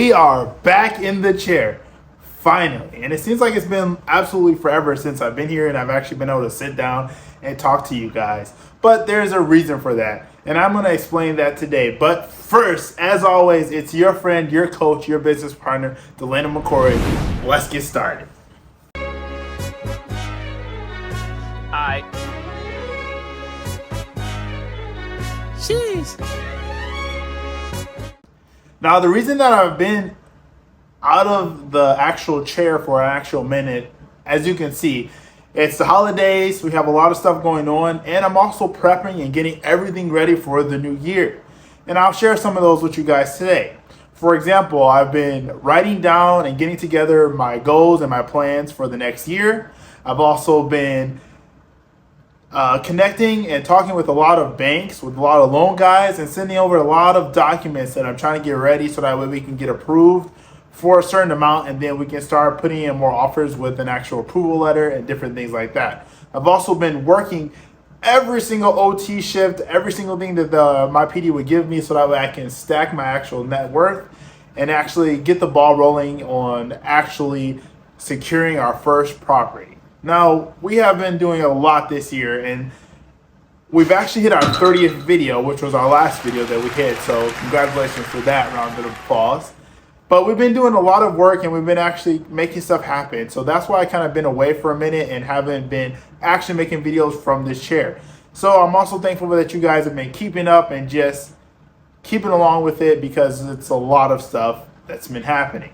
We are back in the chair, finally. And it seems like it's been absolutely forever since I've been here and I've actually been able to sit down and talk to you guys. But there's a reason for that. And I'm going to explain that today. But first, as always, it's your friend, your coach, your business partner, Delano Mccrory. Let's get started. Alright. Jeez. Now, the reason that I've been out of the actual chair for an actual minute, as you can see, it's the holidays. We have a lot of stuff going on, and I'm also prepping and getting everything ready for the new year. And I'll share some of those with you guys today. For example, I've been writing down and getting together my goals and my plans for the next year. I've also been connecting and talking with a lot of banks, with a lot of loan guys, and sending over a lot of documents that I'm trying to get ready so that way we can get approved for a certain amount, and then we can start putting in more offers with an actual approval letter and different things like that. I've also been working every single OT shift, every single thing that my PD would give me so that way I can stack my actual net worth and actually get the ball rolling on actually securing our first property. Now, we have been doing a lot this year, and we've actually hit our 30th video, which was our last video that we hit, so congratulations for that round of applause. But we've been doing a lot of work, and we've been actually making stuff happen, so that's why I kind of been away for a minute and haven't been actually making videos from this chair. So I'm also thankful that you guys have been keeping up and just keeping along with it, because it's a lot of stuff that's been happening.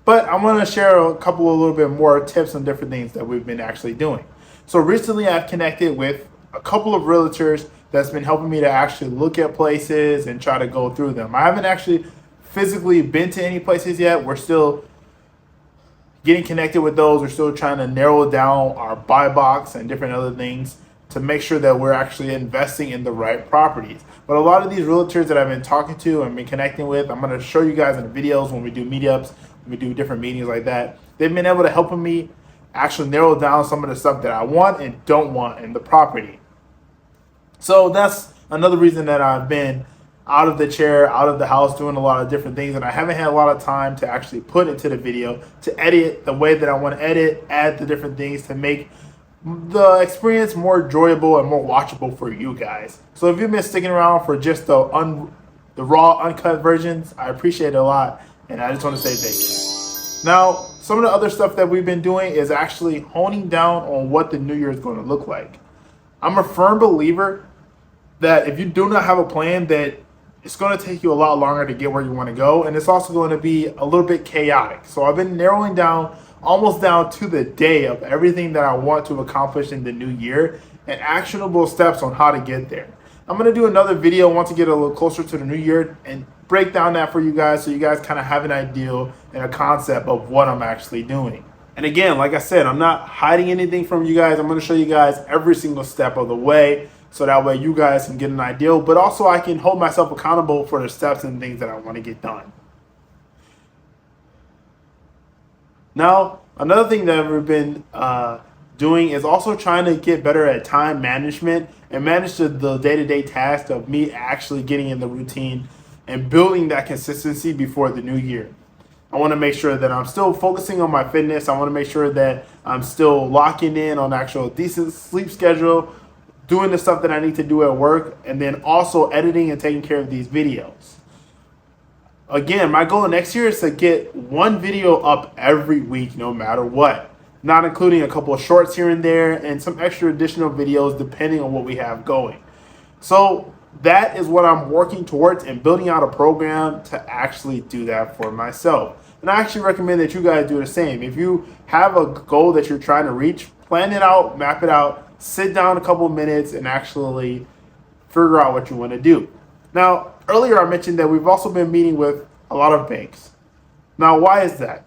But I want to share a little bit more tips on different things that we've been actually doing. So recently I've connected with a couple of realtors that's been helping me to actually look at places and try to go through them. I haven't actually physically been to any places yet. We're still getting connected with those. We're still trying to narrow down our buy box and different other things to make sure that we're actually investing in the right properties. But a lot of these realtors that I've been talking to and been connecting with, I'm going to show you guys in the videos when we do meetups, we do different meetings like that. They've been able to help me actually narrow down some of the stuff that I want and don't want in the property. So that's another reason that I've been out of the chair, out of the house, doing a lot of different things, and I haven't had a lot of time to actually put into the video, to edit the way that I want to edit, add the different things to make the experience more enjoyable and more watchable for you guys. So if you've been sticking around for just the raw, uncut versions, I appreciate it a lot. And I just want to say thank you. Now, some of the other stuff that we've been doing is actually honing down on what the new year is going to look like. I'm a firm believer that if you do not have a plan, that it's going to take you a lot longer to get where you want to go. And it's also going to be a little bit chaotic. So I've been narrowing down, almost down to the day, of everything that I want to accomplish in the new year and actionable steps on how to get there. I'm going to do another video once we get a little closer to the new year and break down that for you guys, so you guys kind of have an idea and a concept of what I'm actually doing. And again, like I said, I'm not hiding anything from you guys. I'm going to show you guys every single step of the way, so that way you guys can get an idea, but also I can hold myself accountable for the steps and things that I want to get done. Now, another thing that we've been doing is also trying to get better at time management and manage the day-to-day task of me actually getting in the routine and building that consistency before the new year. I want to make sure that I'm still focusing on my fitness. I want to make sure that I'm still locking in on actual decent sleep schedule, doing the stuff that I need to do at work, and then also editing and taking care of these videos. Again, my goal next year is to get one video up every week, no matter what, not including a couple of shorts here and there and some extra additional videos depending on what we have going. So that is what I'm working towards, and building out a program to actually do that for myself. And I actually recommend that you guys do the same. If you have a goal that you're trying to reach, plan it out, map it out, sit down a couple of minutes and actually figure out what you want to do. Now, earlier I mentioned that we've also been meeting with a lot of banks. Now, why is that?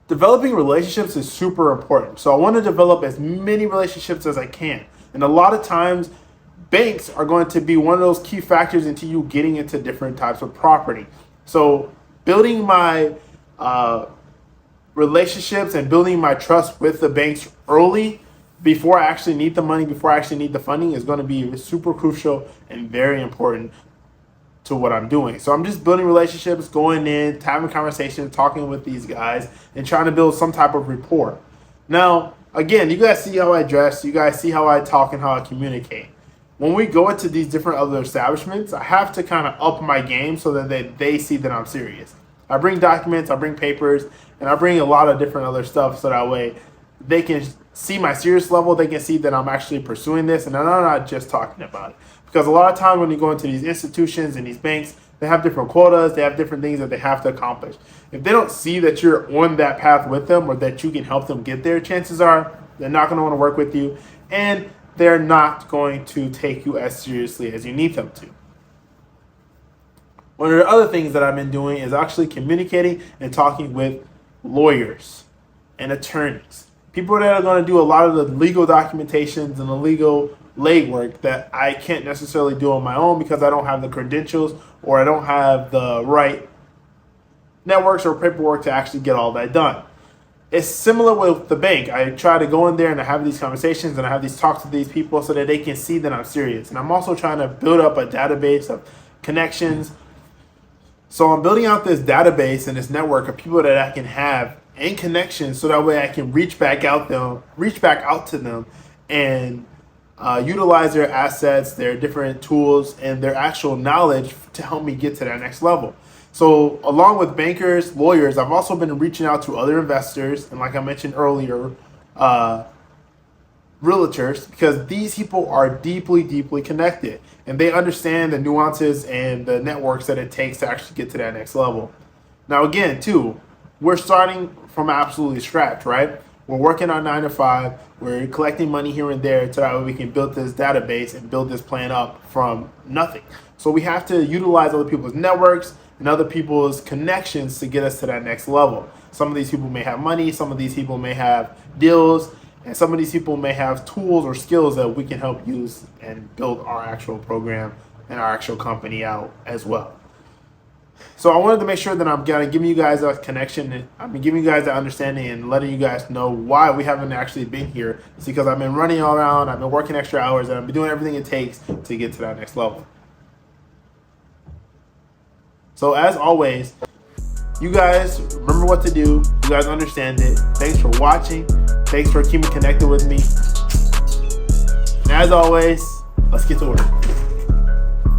Developing relationships is super important. So I want to develop as many relationships as I can. And a lot of times, banks are going to be one of those key factors into you getting into different types of property. So building my relationships and building my trust with the banks early, before I actually need the money, before I actually need the funding, is going to be super crucial and very important to what I'm doing. So I'm just building relationships, going in, having conversations, talking with these guys, and trying to build some type of rapport. Now, again, you guys see how I dress, you guys see how I talk and how I communicate. When we go into these different other establishments, I have to kind of up my game so that they see that I'm serious. I bring documents, I bring papers, and I bring a lot of different other stuff so that way they can see my serious level. They can see that I'm actually pursuing this and I'm not just talking about it. Because a lot of times when you go into these institutions and these banks, they have different quotas, they have different things that they have to accomplish. If they don't see that you're on that path with them or that you can help them get there, chances are they're not going to want to work with you and they're not going to take you as seriously as you need them to. One of the other things that I've been doing is actually communicating and talking with lawyers and attorneys. People that are going to do a lot of the legal documentations and the legal legwork that I can't necessarily do on my own because I don't have the credentials or I don't have the right networks or paperwork to actually get all that done. It's similar with the bank. I try to go in there and I have these conversations and I have these talks with these people so that they can see that I'm serious. And I'm also trying to build up a database of connections. So I'm building out this database and this network of people that I can have in connections so that way I can reach back out to them and utilize their assets, their different tools, and their actual knowledge to help me get to that next level. So along with bankers, lawyers, I've also been reaching out to other investors, and like I mentioned earlier, realtors, because these people are deeply, deeply connected, and they understand the nuances and the networks that it takes to actually get to that next level. Now, again, too, we're starting from absolutely scratch, right? We're working on 9 to 5. We're collecting money here and there so that we can build this database and build this plan up from nothing. So we have to utilize other people's networks and other people's connections to get us to that next level. Some of these people may have money, some of these people may have deals, and some of these people may have tools or skills that we can help use and build our actual program and our actual company out as well. So I wanted to make sure that I'm giving you guys a connection. And I've been giving you guys that understanding and letting you guys know why we haven't actually been here. It's because I've been running all around, I've been working extra hours, and I've been doing everything it takes to get to that next level. So as always, you guys remember what to do. You guys understand it. Thanks for watching. Thanks for keeping connected with me. And as always, let's get to work.